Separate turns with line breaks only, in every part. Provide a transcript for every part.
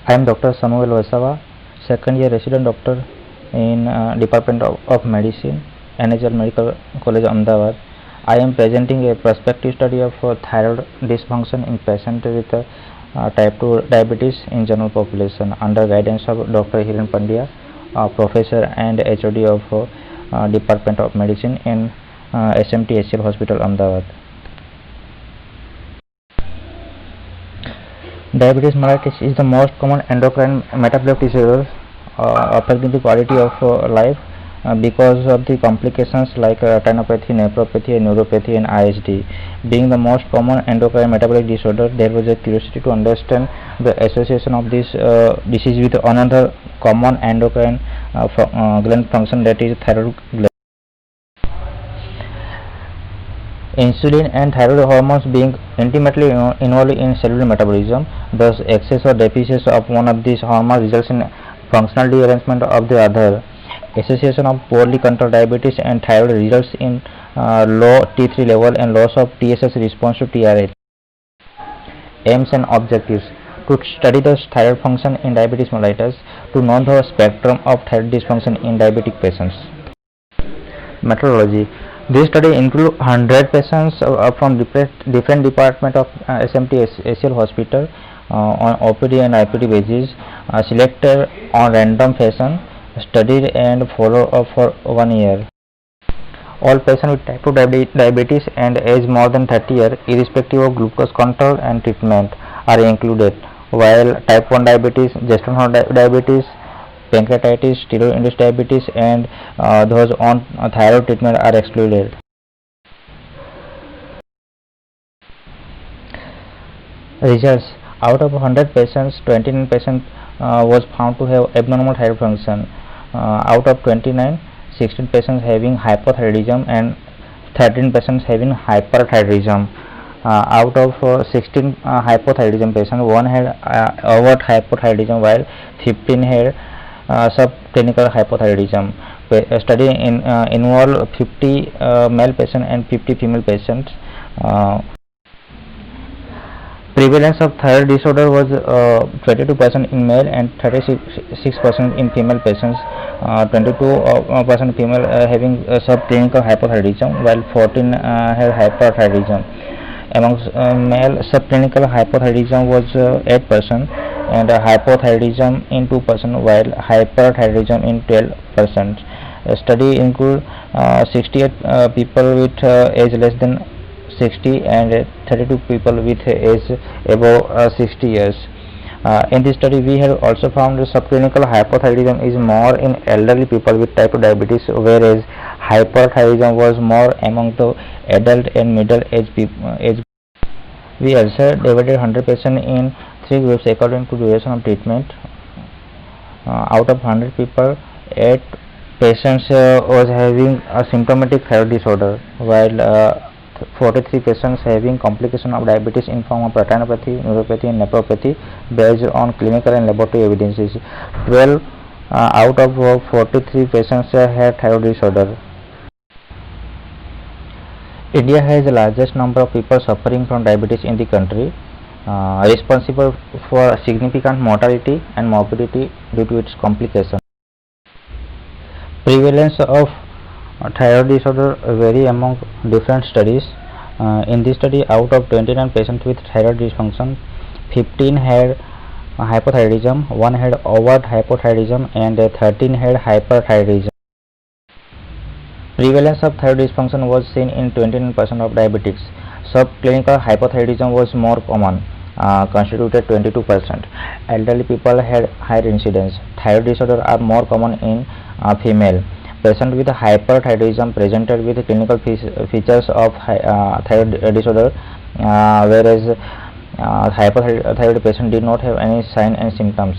I am Dr. Samuel Vasava, second year resident doctor in Department of Medicine, NHL Medical College, Ahmedabad. I am presenting a prospective study of thyroid dysfunction in patients with type 2 diabetes in general population under guidance of Dr. Hiren Pandya, professor and HOD of Department of Medicine in SMT HCL Hospital, Ahmedabad. Diabetes mellitus is the most common endocrine metabolic disorder affecting the quality of life because of the complications like retinopathy, nephropathy, neuropathy, and ISD. Being the most common endocrine metabolic disorder, there was a curiosity to understand the association of this disease with another common endocrine gland function, that is thyroid gland. Insulin and thyroid hormones being intimately involved in cellular metabolism, thus excess or deficiency of one of these hormones results in functional dearrangement of the other. Association of poorly controlled diabetes and thyroid results in low T3 level and loss of TSH response to TRH. Aims and objectives: to study the thyroid function in diabetes mellitus, to know the spectrum of thyroid dysfunction in diabetic patients. Methodology: this study includes 100 patients from different departments of SMT HCL Hospital on OPD and IPD basis, selected on random fashion, studied and followed up for 1 year. All patients with type 2 diabetes and age more than 30 years, irrespective of glucose control and treatment, are included, while type 1 diabetes, gestational diabetes, pancreatitis, steroid-induced diabetes, and those on thyroid treatment are excluded. Results: out of 100 patients, 29 patients was found to have abnormal thyroid function. Out of 29, 16 patients having hypothyroidism and 13 patients having hyperthyroidism. Out of 16 hypothyroidism patients, one had overt hypothyroidism while 15 had subclinical hypothyroidism. Study involved 50 male patients and 50 female patients. Prevalence of thyroid disorder was 22% in male and 36% in female patients. 22% female having subclinical hypothyroidism, while 14 had hyperthyroidism. Amongst male, subclinical hypothyroidism was 8% and hypothyroidism in 2%, while hyperthyroidism in 12%. Study include 68 people with age less than 60 and 32 people with age above 60 years. In this study, we have also found that subclinical hypothyroidism is more in elderly people with type 2 diabetes, whereas hyperthyroidism was more among the adult and middle age people. We also divided 100 patients in 3 groups according to duration of treatment. Out of 100 people, 8 patients was having a symptomatic thyroid disorder, while 43 patients having complication of diabetes in form of retinopathy, neuropathy, and nephropathy based on clinical and laboratory evidences. 12 out of 43 patients had thyroid disorder. India has the largest number of people suffering from diabetes in the country, responsible for significant mortality and morbidity due to its complications. Prevalence of thyroid disorder vary among different studies. In this study, out of 29 patients with thyroid dysfunction, 15 had hypothyroidism, 1 had overt hypothyroidism, and 13 had hyperthyroidism. Prevalence of thyroid dysfunction was seen in 29% of diabetics. Subclinical hypothyroidism was more common, constituted 22%. Elderly people had higher incidence. Thyroid disorders are more common in female. Patients with hyperthyroidism presented with clinical features of thyroid disorder, whereas hypothyroid patient did not have any sign and symptoms.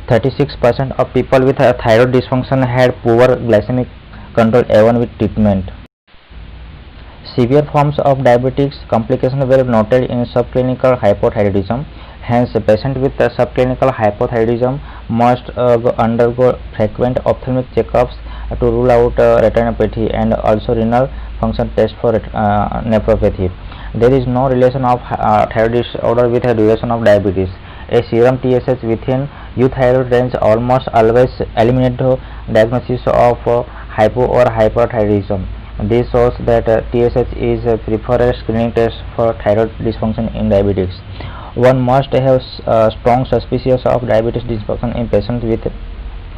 36% of people with thyroid dysfunction had poor glycemic control even with treatment. Severe forms of diabetes complications were noted in subclinical hypothyroidism. Hence, a patient with subclinical hypothyroidism must undergo frequent ophthalmic checkups to rule out retinopathy and also renal function test for nephropathy. There is no relation of thyroid disorder with a duration of diabetes. A serum TSH within euthyroid range almost always eliminate the diagnosis of hypo or hyperthyroidism. This shows that TSH is a preferred screening test for thyroid dysfunction in diabetics. One must have strong suspicion of diabetes dysfunction in patients with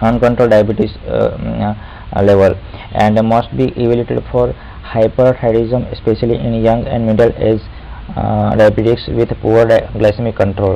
uncontrolled diabetes level, and must be evaluated for hyperthyroidism, especially in young and middle age diabetics with poor glycemic control.